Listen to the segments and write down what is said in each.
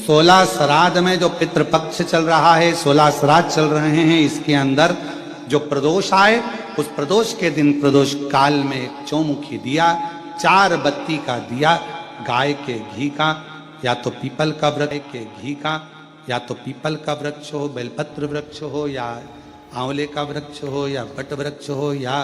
16 श्राद्ध में जो पितृपक्ष चल रहा है, 16 श्राद्ध चल रहे हैं, इसके अंदर जो प्रदोष आए, उस प्रदोष के दिन प्रदोष काल में एक चौमुखी दिया, 4 बत्ती का दिया, गाय के घी का, या तो पीपल का वृक्ष के घी का, या तो पीपल का वृक्ष हो, बेलपत्र वृक्ष हो, या आंवले का वृक्ष हो, या बट वृक्ष हो, या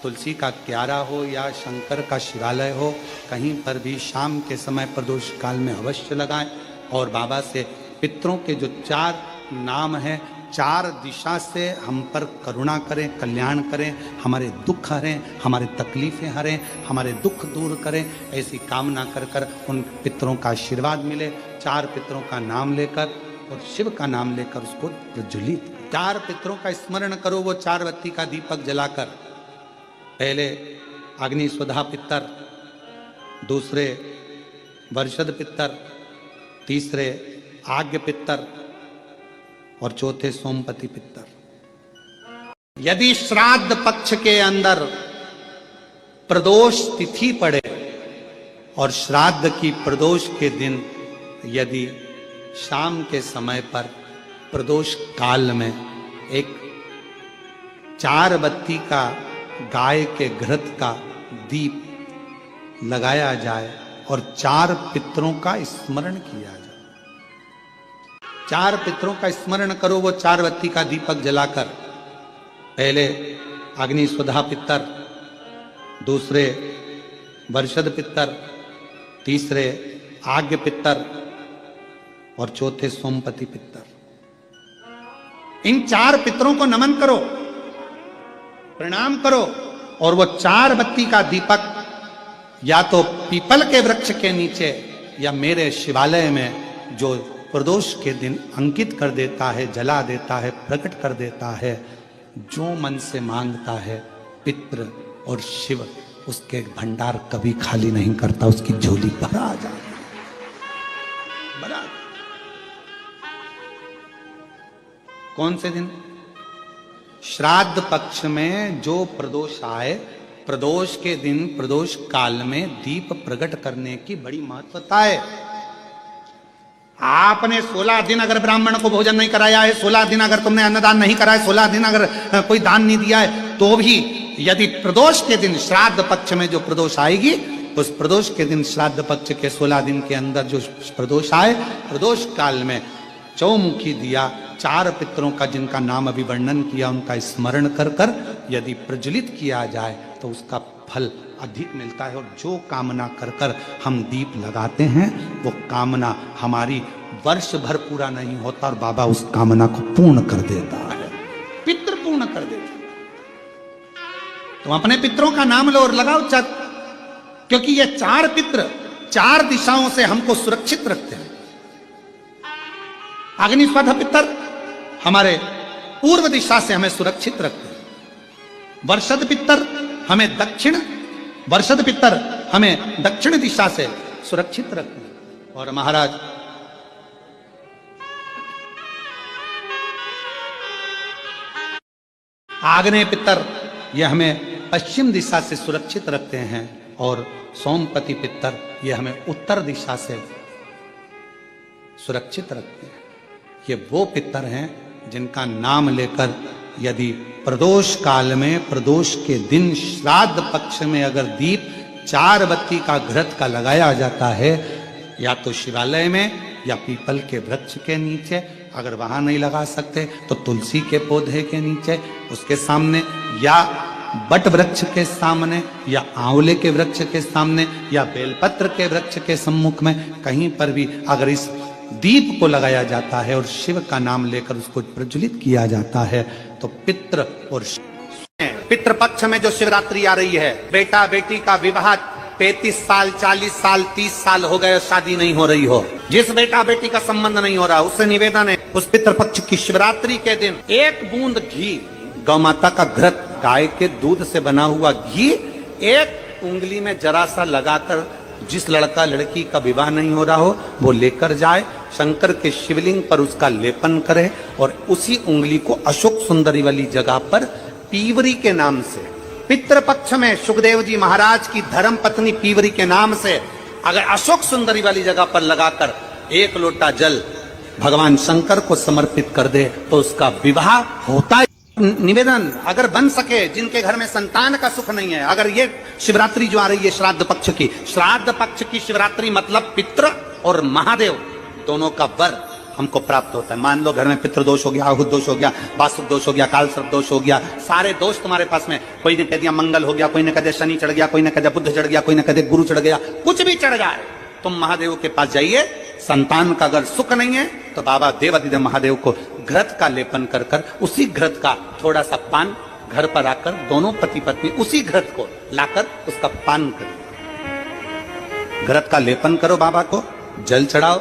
तुलसी का क्यारा हो, या शंकर का शिवालय हो, कहीं पर भी शाम के समय प्रदोष काल में अवश्य लगाएं। और बाबा से पितरों के जो 4 नाम हैं, 4 दिशा से हम पर करुणा करें, कल्याण करें, हमारे दुख हरें, हमारे तकलीफें हरें, हमारे दुख दूर करें, ऐसी कामना कर कर उन पितरों का आशीर्वाद मिले। 4 पितरों का नाम लेकर और शिव का नाम लेकर उसको प्रज्वलित, 4 पितरों का स्मरण करो, वो 4 बत्ती का दीपक जलाकर। पहले अग्निस्वधा पितर, दूसरे वर्षद पितर, तीसरे आज्ञ पितर और चौथे सोमपति पितर। यदि श्राद्ध पक्ष के अंदर प्रदोष तिथि पड़े और श्राद्ध की प्रदोष के दिन यदि शाम के समय पर प्रदोष काल में एक 4 बत्ती का गाय के घृत का दीप लगाया जाए और 4 पितरों का स्मरण किया जाए, 4 पितरों का स्मरण करो, वो 4 बत्ती का दीपक जलाकर। पहले अग्निस्वधा पितर, दूसरे वर्षद पितर, तीसरे आज्ञ पितर और चौथे सोमपति पितर। इन 4 पितरों को नमन करो, प्रणाम करो, और वो 4 बत्ती का दीपक या तो पीपल के वृक्ष के नीचे या मेरे शिवालय में जो प्रदोष के दिन अंकित कर देता है, जला देता है, प्रकट कर देता है, जो मन से मांगता है पितृ और शिव उसके भंडार कभी खाली नहीं करता, उसकी झोली भरा आ जाती है, भरा। कौन से दिन? श्राद्ध पक्ष में जो प्रदोष आए, प्रदोष के दिन प्रदोष काल में दीप प्रकट करने की बड़ी महत्वता है। आपने 16 दिन अगर ब्राह्मण को भोजन नहीं कराया है, 16 दिन अगर तुमने अन्नदान नहीं करा है, 16 दिन अगर कोई दान नहीं दिया है, तो भी यदि प्रदोष के दिन श्राद्ध पक्ष में जो प्रदोष आएगी, उस प्रदोष के दिन श्राद्ध पक्ष के 16 दिन के अंदर जो प्रदोष आए, प्रदोष काल में चौमुखी दिया, 4 पितरों का जिनका नाम अभी वर्णन किया, उनका स्मरण कर कर यदि प्रज्वलित किया जाए तो उसका फल अधिक मिलता है। और जो कामना कर कर हम दीप लगाते हैं, वो कामना हमारी वर्ष भर पूरा नहीं होता और बाबा उस कामना को पूर्ण कर देता है, पितृ पूर्ण कर देता है। तुम अपने पितरों का नाम लो और लगाओ, क्योंकि ये 4 पितृ 4 दिशाओं से हमको सुरक्षित रखते हैं। अग्निस्वधा पितर हमारे पूर्व दिशा से हमें सुरक्षित रखते हैं, वर्षद पितर हमें वर्षद पितर हमें दक्षिण दिशा से सुरक्षित रखते हैं। और महाराज आग्नेय पितर यह हमें पश्चिम दिशा से सुरक्षित रखते हैं, और सोमपति पितर यह हमें उत्तर दिशा से सुरक्षित रखते हैं। ये वो पितर हैं जिनका नाम लेकर यदि प्रदोष काल में प्रदोष के दिन श्राद्ध पक्ष में अगर दीप 4 बत्ती का घृत का लगाया जाता है, या तो शिवालय में या पीपल के वृक्ष के नीचे, अगर वहां नहीं लगा सकते तो तुलसी के पौधे के नीचे, उसके सामने, या बट वृक्ष के सामने, या आंवले के वृक्ष के सामने, या बेलपत्र के वृक्ष के सम्मुख में, कहीं पर भी अगर इस दीप को लगाया जाता है और शिव का नाम लेकर उसको प्रज्वलित किया जाता है, तो पितृ और पितृ पक्ष में जो शिवरात्रि आ रही है, बेटा बेटी का विवाह 35 साल 40 साल 30 साल हो गए, शादी नहीं हो रही हो, जिस बेटा बेटी का संबंध नहीं हो रहा, उससे निवेदन है उस पितृ पक्ष की शिवरात्रि के दिन 1 बूंद घी, गौ माता का घृत, गाय के दूध से बना हुआ घी 1 उंगली में जरा सा लगाकर, जिस लड़का लड़की का विवाह नहीं हो रहा हो वो लेकर जाए, शंकर के शिवलिंग पर उसका लेपन करे, और उसी उंगली को अशोक सुंदरी वाली जगह पर पीवरी के नाम से, पितृपक्ष में सुखदेव जी महाराज की धर्म पत्नी पीवरी के नाम से अगर अशोक सुंदरी वाली जगह पर लगाकर एक लोटा जल भगवान शंकर को समर्पित कर दे तो उसका विवाह होता है। निवेदन, अगर बन सके, जिनके घर में संतान का सुख नहीं है, अगर ये शिवरात्रि जो आ रही है श्राद्ध पक्ष की शिवरात्रि मतलब पितृ और महादेव दोनों का वर हमको प्राप्त होता है। मान लो घर में पितृ दोष हो गया, आहुत दोष हो गया, वास्तुक दोष हो गया, काल सर्प दोष हो गया, सारे दोष तुम्हारे पास में, कोई ने कह दिया मंगल हो गया, कोई ने कह दिया शनि चढ़ गया, कोई ने कह दिया बुध चढ़ गया, कोई ने कह दिया गुरु चढ़ गया, कुछ भी चढ़ जाए, तुम महादेव के पास जाइए। संतान का अगर सुख नहीं है तो बाबा देवादिदेव महादेव को घृत का लेपन कर कर उसी घृत का थोड़ा सा पान घर पर आकर दोनों पति पत्नी उसी घृत को लाकर उसका पान करो। घृत का लेपन करो, बाबा को जल चढ़ाओ।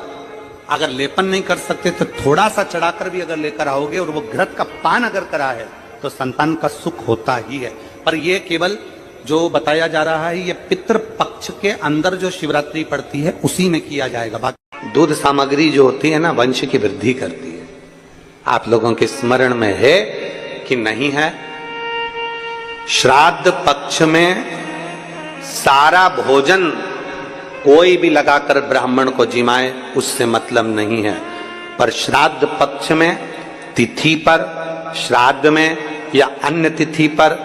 अगर लेपन नहीं कर सकते तो थोड़ा सा चढ़ाकर भी अगर लेकर आओगे और वो घृत का पान अगर करा है तो संतान का सुख होता ही है। पर ये केवल जो बताया जा रहा है ये पितृ पक्ष के अंदर जो शिवरात्रि पड़ती है उसी में किया जाएगा। बाकी दूध सामग्री जो होती है ना, वंश की वृद्धि करती है। आप लोगों के स्मरण में है कि नहीं है? श्राद्ध पक्ष में सारा भोजन कोई भी लगाकर ब्राह्मण को जिमाए उससे मतलब नहीं है, पर श्राद्ध पक्ष में तिथि पर, श्राद्ध में या अन्य तिथि पर,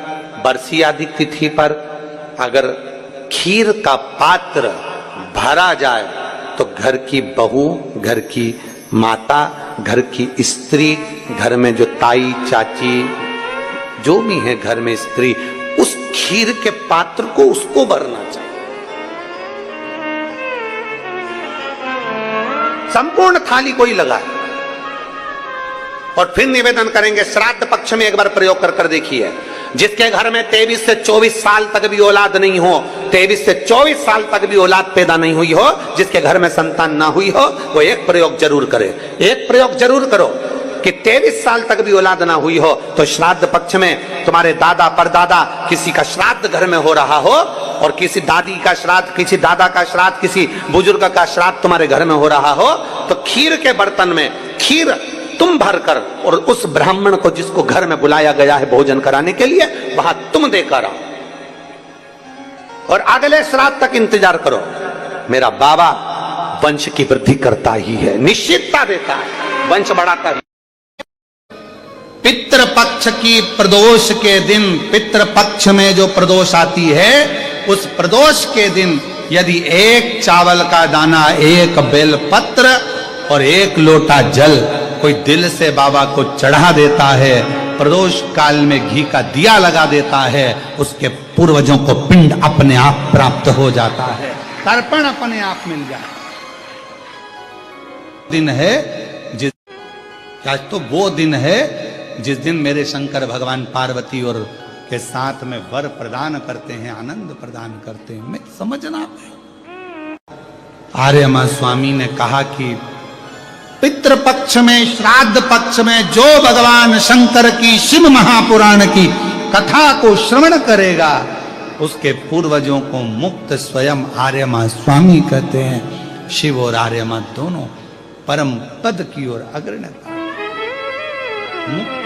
बरसी आदि तिथि पर अगर खीर का पात्र भरा जाए तो घर की बहू, घर की माता, घर की स्त्री, घर में जो ताई चाची जो भी है घर में स्त्री, उस खीर के पात्र को उसको भरना चाहिए। संपूर्ण थाली कोई लगाए। और फिर निवेदन करेंगे, श्राद्ध पक्ष में एक बार प्रयोग कर देखिए। जिसके घर में 23 से 24 साल तक भी औलाद नहीं हो, 23 से 24 साल तक भी औलाद पैदा नहीं हुई हो, जिसके घर में संतान ना हुई हो, वो एक प्रयोग जरूर करे। एक प्रयोग जरूर करो कि 23 साल तक भी औलाद ना हुई हो तो श्राद्ध पक्ष में तुम्हारे दादा परदादा किसी का श्राद्ध घर में हो रहा हो और किसी दादी का श्राद्ध, किसी दादा का श्राद्ध, किसी बुजुर्ग का श्राद्ध तुम्हारे घर में हो रहा हो तो खीर के बर्तन में खीर तुम भरकर और उस ब्राह्मण को जिसको घर में बुलाया गया है भोजन कराने के लिए वहां तुम देकर आओ और अगले श्राद्ध तक इंतजार करो। मेरा बाबा वंश की वृद्धि करता ही है, निश्चितता देता है, वंश बढ़ाता ही। पितृपक्ष की प्रदोष के दिन, पितृपक्ष में जो प्रदोष आती है उस प्रदोष के दिन यदि एक चावल का दाना, एक बेलपत्र और एक लोटा जल कोई दिल से बाबा को चढ़ा देता है, प्रदोष काल में घी का दिया लगा देता है, उसके पूर्वजों को पिंड अपने आप प्राप्त हो जाता है, तर्पण अपने आप मिल जाता है। दिन है जिस, आज तो वो दिन है जिस दिन मेरे शंकर भगवान पार्वती और के साथ में वर प्रदान करते हैं, आनंद प्रदान करते हैं। मैं समझना आर्यमा स्वामी ने कहा कि पितृपक्ष में, श्राद्ध पक्ष में जो भगवान शंकर की शिव महापुराण की कथा को श्रवण करेगा उसके पूर्वजों को मुक्त स्वयं आर्यमा स्वामी कहते हैं। शिव और आर्यमा दोनों परम पद की ओर अग्रणी मुक्त।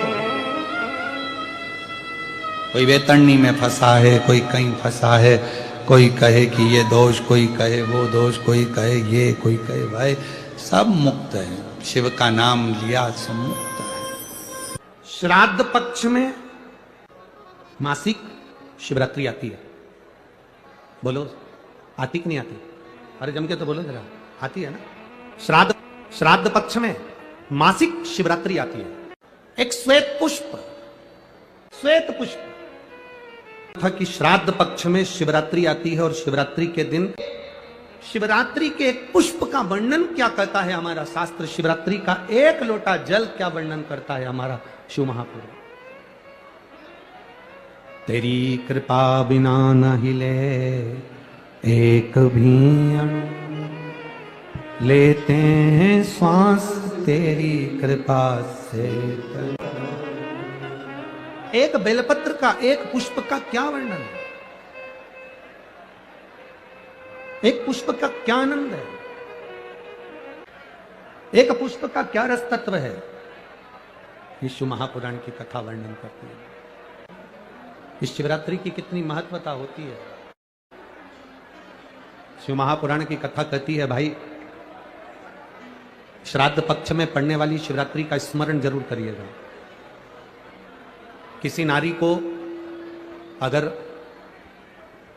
कोई वेतरणी में फंसा है, कोई कहीं फंसा है, कोई कहे कि ये दोष, कोई कहे वो दोष, कोई कहे ये, कोई कहे भाई, सब मुक्त है। शिव का नाम लिया सब मुक्त है। श्राद्ध पक्ष में मासिक शिवरात्रि आती है। बोलो आती कि नहीं आती? अरे जम के तो बोलो जरा, आती है ना? श्राद्ध पक्ष में मासिक शिवरात्रि आती है। एक श्वेत पुष्प था कि श्राद्ध पक्ष में शिवरात्रि आती है और शिवरात्रि के दिन शिवरात्रि के एक पुष्प का वर्णन क्या करता है हमारा शास्त्र, शिवरात्रि का एक लोटा जल क्या वर्णन करता है हमारा शिव महापुराण। तेरी कृपा बिना न हिले एक भी अणु, लेते हैं श्वास तेरी कृपा से। एक बेलपत्र का, एक पुष्प का क्या वर्णन है, एक पुष्प का क्या आनंद है, एक पुष्प का क्या रस तत्व है, शिव महापुराण की कथा वर्णन करती है। इस शिवरात्रि की कितनी महत्वता होती है। शिव महापुराण की कथा कहती है भाई श्राद्ध पक्ष में पड़ने वाली शिवरात्रि का स्मरण जरूर करिएगा। किसी नारी को अगर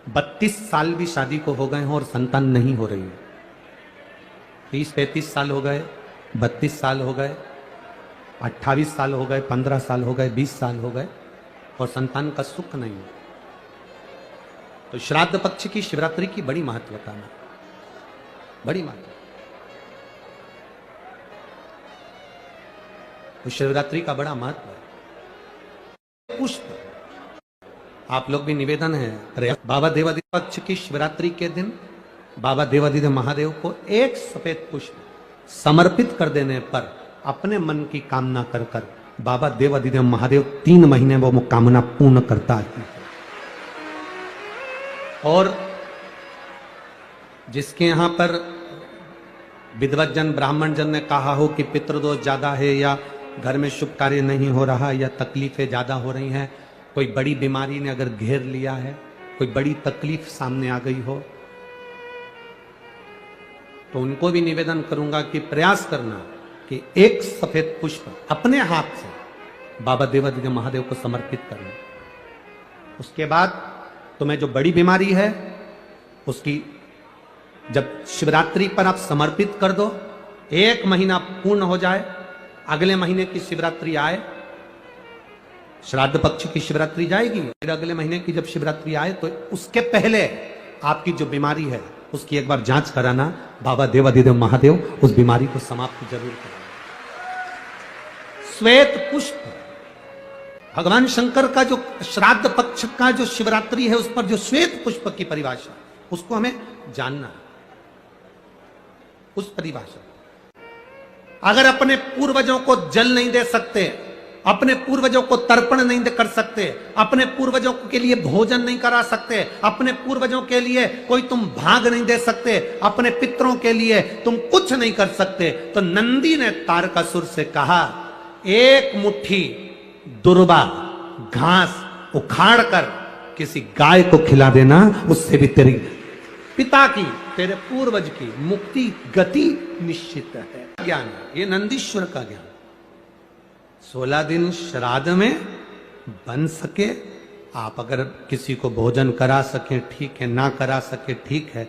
32 साल भी शादी को हो गए हों और संतान नहीं हो रही है, 30-35 साल हो गए, 32 साल हो गए, 28 साल हो गए, 15 साल हो गए, 20 साल हो गए और संतान का सुख नहीं है, तो श्राद्ध पक्ष की शिवरात्रि की बड़ी महत्वता है, बड़ी महत्वता। तो शिवरात्रि का बड़ा महत्व है। पुष्प आप लोग भी निवेदन है, बाबा देवादिदेव पक्ष की शिवरात्रि के दिन बाबा देवादिदेव महादेव को एक सफेद पुष्प समर्पित कर देने पर अपने मन की कामना कर कर बाबा देवादिदेव महादेव 3 महीने वो कामना पूर्ण करता है। और जिसके यहां पर विद्वत जन ब्राह्मण जन ने कहा हो कि पितृदोष ज्यादा है या घर में शुभ कार्य नहीं हो रहा या तकलीफें ज्यादा हो रही हैं, कोई बड़ी बीमारी ने अगर घेर लिया है, कोई बड़ी तकलीफ सामने आ गई हो, तो उनको भी निवेदन करूंगा कि प्रयास करना कि एक सफेद पुष्प अपने हाथ से बाबा देवादिदेव महादेव को समर्पित करना। उसके बाद तुम्हें जो बड़ी बीमारी है उसकी जब शिवरात्रि पर आप समर्पित कर दो, 1 महीना पूर्ण हो जाए, अगले महीने की शिवरात्रि आए, श्राद्ध पक्ष की शिवरात्रि जाएगी, फिर अगले महीने की जब शिवरात्रि आए तो उसके पहले आपकी जो बीमारी है उसकी एक बार जांच कराना, बाबा देवादिदेव महादेव उस बीमारी को समाप्त जरूर करें। श्वेत पुष्प, भगवान शंकर का जो श्राद्ध पक्ष का जो शिवरात्रि है उस पर जो श्वेत पुष्प की परिभाषा, उसको हमें जानना है, उस परिभाषा। अगर अपने पूर्वजों को जल नहीं दे सकते, अपने पूर्वजों को तर्पण नहीं कर सकते, अपने पूर्वजों के लिए भोजन नहीं करा सकते, अपने पूर्वजों के लिए कोई तुम भाग नहीं दे सकते, अपने पितरों के लिए तुम कुछ नहीं कर सकते, तो नंदी ने तारकासुर से कहा, एक मुट्ठी दुर्वा घास उखाड़ कर किसी गाय को खिला देना, उससे भी तेरी पिता की, तेरे पूर्वज की मुक्ति गति निश्चित है। ज्ञान, ये नंदीश्वर का ज्ञान। 16 दिन श्राद्ध में बन सके, आप अगर किसी को भोजन करा सके ठीक है, ना करा सके ठीक है,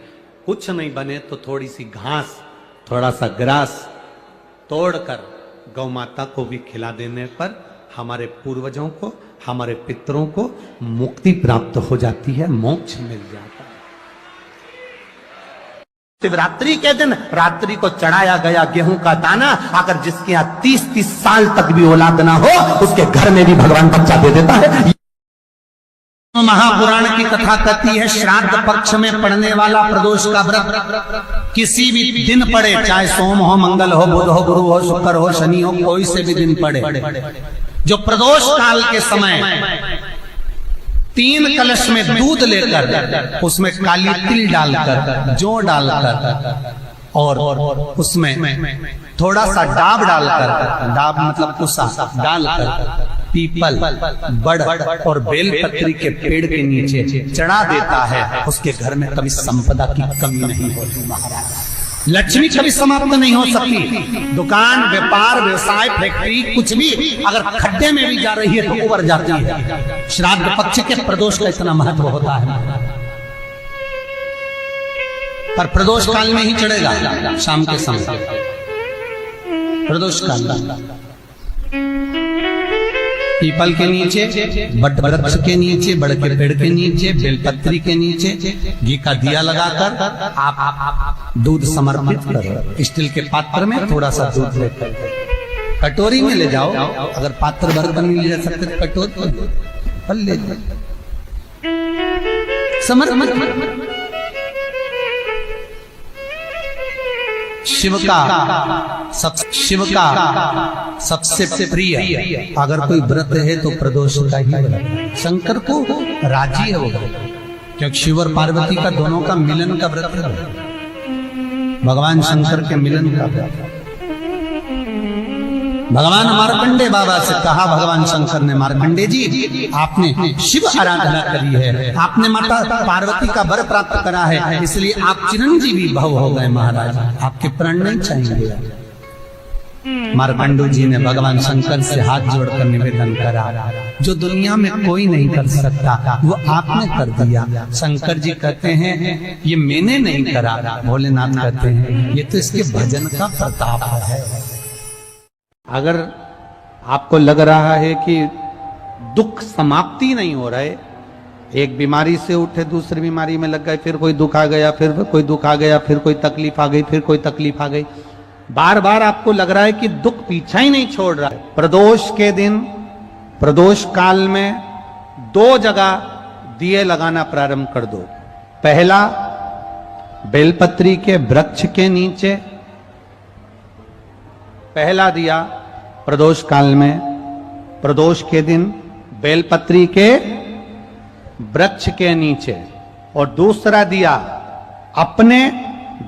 कुछ नहीं बने तो थोड़ी सी घास, थोड़ा सा ग्रास तोड़कर गौ माता को भी खिला देने पर हमारे पूर्वजों को, हमारे पितरों को मुक्ति प्राप्त हो जाती है, मोक्ष मिल जाता है। शिवरात्रि के दिन रात्रि को चढ़ाया गया गेहूं का दाना अगर जिसके यहाँ 30-30 साल तक भी औलाद ना हो, उसके घर में भी भगवान बच्चा दे देता है। महापुराण की कथा कहती है, श्राद्ध पक्ष में पड़ने वाला प्रदोष का व्रत किसी भी दिन पड़े, चाहे सोम हो, मंगल हो, बुध हो, गुरु हो, शुक्र हो, शनि हो, कोई से भी दिन पड़े, जो प्रदोष काल के समय 3 कलश में दूध लेकर उसमें काली तिल डालकर, जौ डालकर और उसमें थोड़ा सा डाब डालकर, डाब मतलब कुसा डालकर पीपल, बड़ और बेलपत्री के पेड़ के नीचे चढ़ा देता है, उसके घर में कभी संपदा की कमी नहीं होती महाराज। लक्ष्मी कभी समाप्त नहीं हो सकती। दुकान, व्यापार, व्यवसाय, फैक्ट्री कुछ भी अगर खड्डे में भी जा रही है तो उबर जाती है। श्राद्ध पक्ष के प्रदोष का इतना महत्व होता है, पर प्रदोष काल में ही चढ़ेगा, शाम के समय प्रदोष काल पीपल के नीचे, बट वृक्ष के नीचे, बड़ के पेड़ के नीचे, बेलपत्री के नीचे घी का दिया लगाकर आप दूध समर्पित करो। स्टील के पात्र में थोड़ा सा दूध लेकर कटोरी में ले जाओ, अगर पात्र भर कर नहीं ले सकते तो कटोरी पर ले जाओ, समर्पित। शिव का सबसे प्रिय अगर कोई व्रत है तो प्रदोष का ही व्रत। शंकर को राजी है वो, क्योंकि शिव और पार्वती का दोनों का मिलन का व्रत है, भगवान शंकर के मिलन का व्रत। भगवान मार्कंडे बाबा से कहा, भगवान शंकर ने, मार्कंडे जी आपने शिव आराधना करी है, आपने माता पार्वती का वर प्राप्त करा है, इसलिए आप चिरंजीवी भव हो गए महाराज, आपके प्राण नहीं चाहिए। मार्कंडू जी ने भगवान शंकर से हाथ जोड़कर निवेदन करा, जो दुनिया में कोई नहीं कर सकता वो आपने कर दिया। शंकर जी कहते हैं ये मैंने नहीं करा, भोलेनाथ कहते हैं ये तो इसके भजन का प्रताप है। अगर आपको लग रहा है कि दुख समाप्ति नहीं हो रहा है, एक बीमारी से उठे दूसरी बीमारी में लग गए, फिर कोई दुख आ गया, फिर कोई दुख आ गया, फिर कोई तकलीफ आ गई, फिर कोई तकलीफ आ गई, बार बार आपको लग रहा है कि दुख पीछा ही नहीं छोड़ रहा है। प्रदोष के दिन, प्रदोष काल में 2 जगह दिए लगाना प्रारंभ कर दो। पहला, बेलपत्री के वृक्ष के नीचे पहला दिया प्रदोष काल में, प्रदोष के दिन बेलपत्री के वृक्ष के नीचे, और दूसरा दिया अपने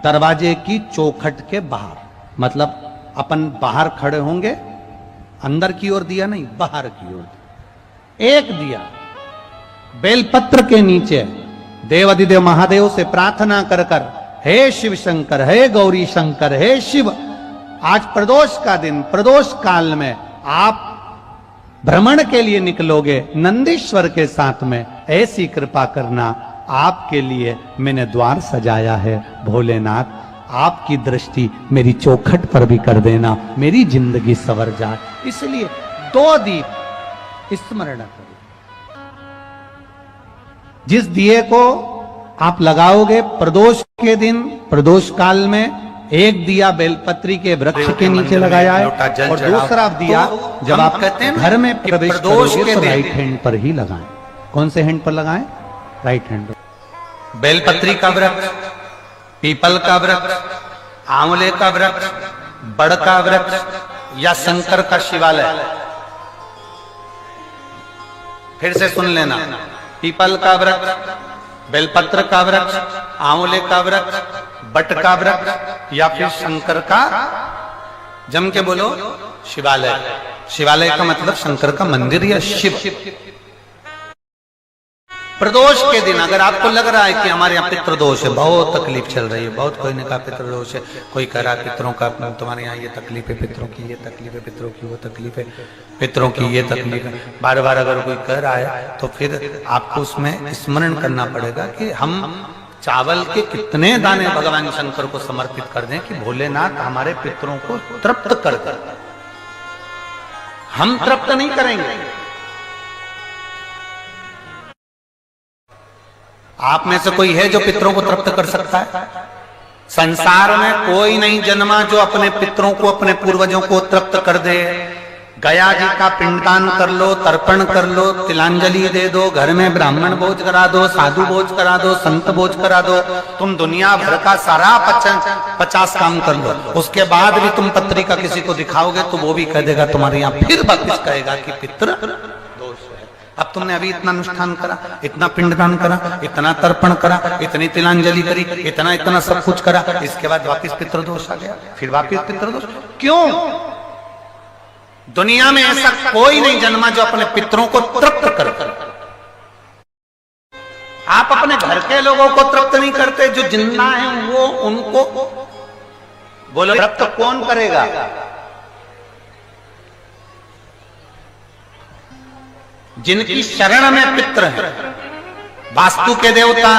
दरवाजे की चौखट के बाहर, मतलब अपन बाहर खड़े होंगे, अंदर की ओर दिया नहीं, बाहर की ओर। एक दिया बेलपत्र के नीचे देवाधिदेव महादेव से प्रार्थना कर कर, हे शिव शंकर, हे गौरी शंकर, हे शिव, आज प्रदोष का दिन, प्रदोष काल में आप भ्रमण के लिए निकलोगे नंदीश्वर के साथ में, ऐसी कृपा करना, आपके लिए मैंने द्वार सजाया है भोलेनाथ, आपकी दृष्टि मेरी चौखट पर भी कर देना, मेरी जिंदगी संवर जाए। इसलिए 2 दीप स्मरण करो। जिस दिए को आप लगाओगे प्रदोष के दिन, प्रदोष काल में, एक दिया बेलपत्री के वृक्ष के नीचे लगाया है, और दूसरा दिया जब आप कहते हैं घर में प्रवेश करोगे तो राइट हैंड पर ही लगाएं। कौन से हैंड पर लगाएं? राइट हैंड पर। बेलपत्री का वृक्ष, पीपल का वृक्ष, आंवले का वृक्ष, बड़ का वृक्ष या शंकर का शिवालय। फिर से सुन लेना, पीपल का वृक्ष, बेलपत्र का वृक्ष, आंवले का वृक्ष, बट का वृक्ष या फिर शंकर का, जम के बोलो, शिवालय। शिवालय का मतलब शंकर का मंदिर या शिव। प्रदोष के दिन अगर आपको लग रहा है कि हमारे यहाँ पितृदोष है, बहुत तकलीफ चल रही है, बहुत, कोई ने कहा पितृदोष है, कोई कह रहा है पितरों का, तुम्हारे यहाँ ये तकलीफ है, पितरों की ये तकलीफ है, पितरों की वो तकलीफ है, पितरों की ये तकलीफ है, बार बार अगर कोई कह रहा है तो फिर आपको उसमें स्मरण करना पड़ेगा कि हम चावल के कितने दाने भगवान शंकर को समर्पित कर दें कि भोलेनाथ हमारे पितरों को तृप्त कर कर। हम तृप्त नहीं करेंगे। आप में से कोई है जो पितरों को तृप्त कर सकता है? संसार में कोई नहीं जन्मा जो अपने पितरों को, अपने पूर्वजों को तृप्त कर दे। गया जी का पिंडदान कर लो, तर्पण कर लो, तिलांजलि दे दो, घर में ब्राह्मण भोज करा दो, साधु भोज करा दो, संत भोज करा दो, तुम दुनिया भर का सारा 50 काम कर लो, उसके बाद भी तुम पत्री का किसी को दिखाओगे तो वो भी कह देगा तुम्हारे यहाँ, फिर वापिस कहेगा कि पितृ दोष है। अब तुमने अभी इतना अनुष्ठान करा, इतना पिंडदान करा, इतना तर्पण करा, इतनी तिलांजलि करी, इतना इतना सब कुछ करा, इसके बाद वापिस पितृदोष आ गया, फिर वापिस पितृदोष। क्यों? दुनिया में ऐसा कोई नहीं जन्मा जो अपने पितरों को तृप्त कर। आप अपने घर के लोगों को तृप्त नहीं करते, जो जिंदा हैं वो, उनको बोलो तृप्त कौन करेगा? जिनकी शरण में पित्र है, वास्तु के देवता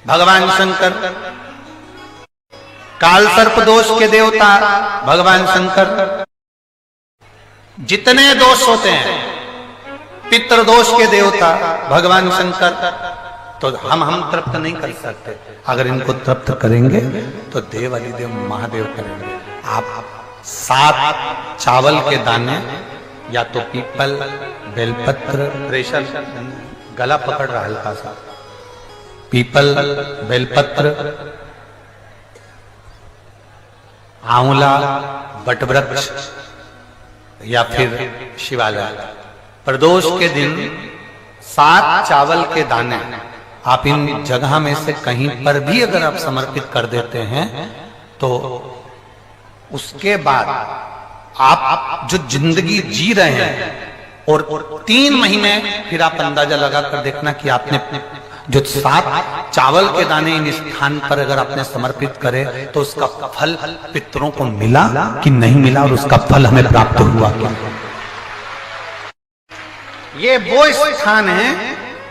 भगवान शंकर, काल सर्प दोष के देवता भगवान शंकर, जितने दोष होते हैं पितृदोष के देवता भगवान शंकर, तो हम तृप्त नहीं कर सकते। अगर इनको तृप्त करेंगे तो देव अधिदेव महादेव करेंगे। आप 7 चावल के दाने, या तो पीपल, बेलपत्र, प्रेशर, गला पकड़ रहा हल्का सा, पीपल, बेलपत्र, आंवला, बटवृक्ष या फिर शिवालय, प्रदोष के दिन 7 चावल के दाने आप इन जगह में से कहीं पर भी अगर आप समर्पित कर देते हैं तो उसके बाद आप जो जिंदगी जी रहे हैं, और 3 महीने फिर आप अंदाजा लगाकर देखना कि आपने जो 7 चावल के दाने इन स्थान पर अगर आपने समर्पित करे तो उसका फल पितरों को मिला कि नहीं मिला, और उसका फल हमें प्राप्त हुआ क्या? ये वो स्थान है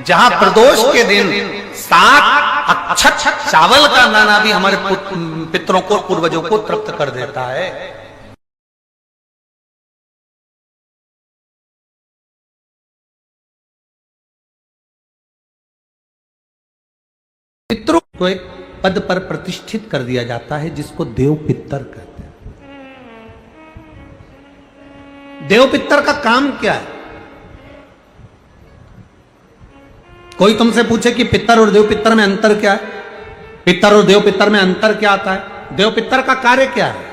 जहां प्रदोष के दिन 7 अक्षत चावल का दाना भी हमारे पितरों को, पूर्वजों को तृप्त कर देता है। पितरों को एक पद पर प्रतिष्ठित कर दिया जाता है जिसको देव पितर कहते हैं। देव पितर का काम क्या है? कोई तुमसे पूछे कि पितर और देव पितर में अंतर क्या है, पितर और देव पितर में अंतर क्या आता है, देव पितर का कार्य क्या है?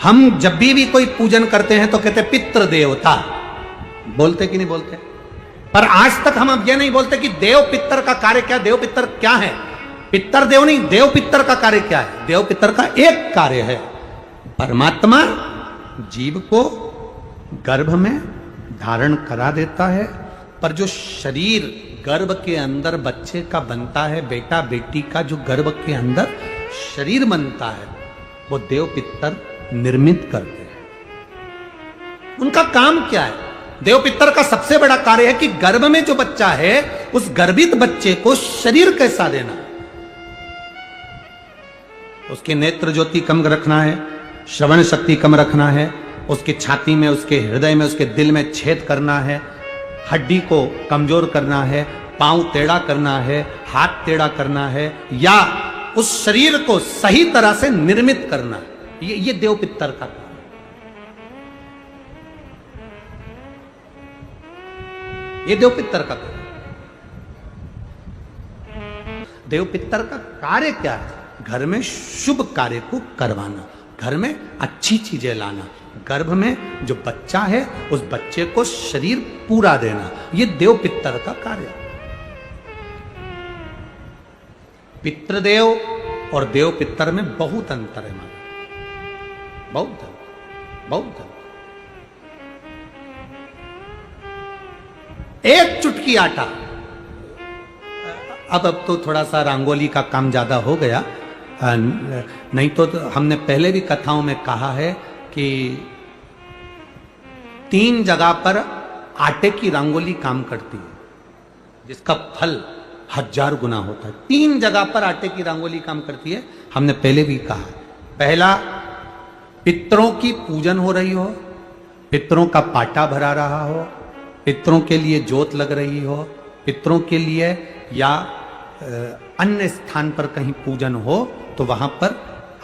हम जब भी कोई पूजन करते हैं तो कहते पितृ देवता, बोलते कि नहीं बोलते? पर आज तक हम अब यह नहीं बोलते कि देव पितर का कार्य क्या, देव पितर क्या है। पितर देव नहीं, देव पितर का कार्य क्या है? देव पितर का एक कार्य है, परमात्मा जीव को गर्भ में धारण करा देता है, पर जो शरीर गर्भ के अंदर बच्चे का बनता है, बेटा बेटी का जो गर्भ के अंदर शरीर बनता है, वो देव पितर निर्मित करते हैं। उनका काम क्या है? देव पितर का सबसे बड़ा कार्य है कि गर्भ में जो बच्चा है उस गर्भित बच्चे को शरीर कैसा देना, उसकी नेत्र ज्योति कम रखना है, श्रवण शक्ति कम रखना है, उसकी छाती में, उसके हृदय में, उसके दिल में छेद करना है, हड्डी को कमजोर करना है, पांव टेढ़ा करना है, हाथ टेढ़ा करना है, या उस शरीर को सही तरह से निर्मित करना है। ये देव पितर का काम। ये देव पितर का कार्य। देव पितर का कार्य क्या है? घर में शुभ कार्य को करवाना, घर में अच्छी चीजें लाना, गर्भ में जो बच्चा है उस बच्चे को शरीर पूरा देना, ये देव पितर का कार्य। पितृदेव और देव पितर में बहुत अंतर है, बहुत बहुत। एक चुटकी आटा, अब तो थोड़ा सा रंगोली का काम ज्यादा हो गया, नहीं तो हमने पहले भी कथाओं में कहा है कि 3 जगह पर आटे की रंगोली काम करती है, जिसका फल 1000 गुना होता है। 3 जगह पर आटे की रंगोली काम करती है, हमने पहले भी कहा। पहला, पितरों की पूजन हो रही हो, पितरों का पाटा भरा रहा हो, पितरों के लिए जोत लग रही हो, पितरों के लिए या अन्य स्थान पर कहीं पूजन हो, तो वहां पर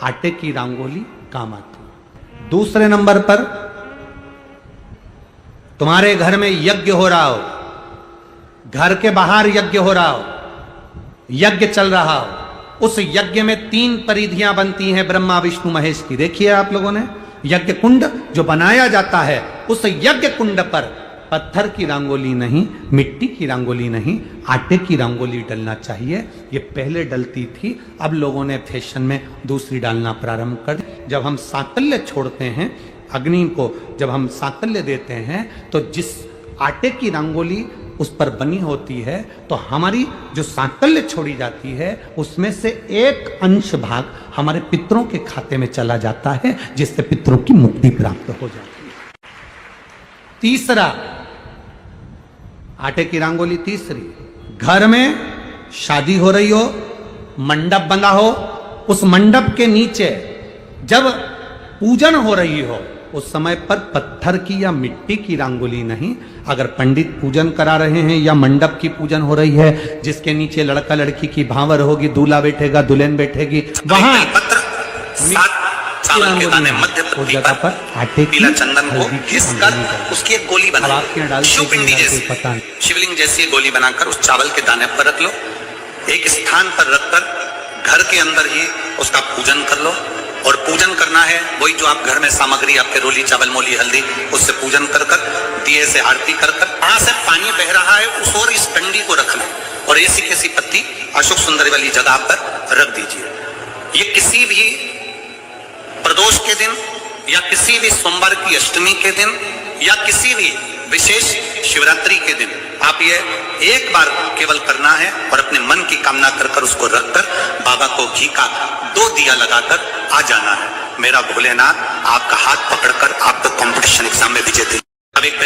आटे की रंगोली काम आती है। दूसरे नंबर पर, तुम्हारे घर में यज्ञ हो रहा हो, घर के बाहर यज्ञ हो रहा हो, यज्ञ चल रहा हो, उस यज्ञ में 3 परिधियां बनती हैं ब्रह्मा विष्णु महेश की। देखिए आप लोगों ने, यज्ञ कुंड जो बनाया जाता है, उस यज्ञ कुंड पर पत्थर की रंगोली नहीं, मिट्टी की रंगोली नहीं, आटे की रंगोली डलना चाहिए। ये पहले डलती थी, अब लोगों ने फैशन में दूसरी डालना प्रारंभ कर दी। जब हम सांकल्य छोड़ते हैं अग्नि को, जब हम सांकल्य देते हैं, तो जिस आटे की रंगोली उस पर बनी होती है, तो हमारी जो सांकल्य छोड़ी जाती है उसमें से एक अंश भाग हमारे पितरों के खाते में चला जाता है, जिससे पितरों की मुक्ति प्राप्त हो जाती है। तीसरा, आटे की रंगोली। तीसरी, घर में शादी हो रही हो, मंडप बंधा हो, उस मंडप के नीचे जब पूजन हो रही हो, उस समय पर पत्थर की या मिट्टी की रंगोली नहीं, अगर पंडित पूजन करा रहे हैं या मंडप की पूजन हो रही है, जिसके नीचे लड़का लड़की की भांवर होगी, दूल्हा बैठेगा, दुल्हन बैठेगी, वहां चावल के दाने मध्य पत्ती पर आटे पीला चंदन को घिसकर उसकी एक गोली बना, शिवपिंडी जैसी, शिवलिंग जैसी गोली बनाकर उस चावल के दाने पर रख लो। एक स्थान पर रखकर घर के अंदर ही उसका पूजन कर लो। और पूजन करना है वही जो आप घर में सामग्री आपके रोली चावल मोली हल्दी, उससे पूजन कर कर, दिए से आरती कर कर, वहां से पानी बह रहा है उस और इस पिंडी को रख लो और ऐसी कैसी पत्ती अशोक सुंदरी वाली जगह पर रख दीजिए। ये किसी भी प्रदोष के दिन या किसी भी सोमवार की अष्टमी के दिन या किसी भी विशेष शिवरात्रि के दिन आप ये एक बार केवल करना है और अपने मन की कामना कर उसको रखकर बाबा को घी का 2 दिया लगाकर आ जाना है। मेरा भोलेनाथ आपका हाथ पकड़कर आपका कंपटीशन एग्जाम में विजेते। अब एक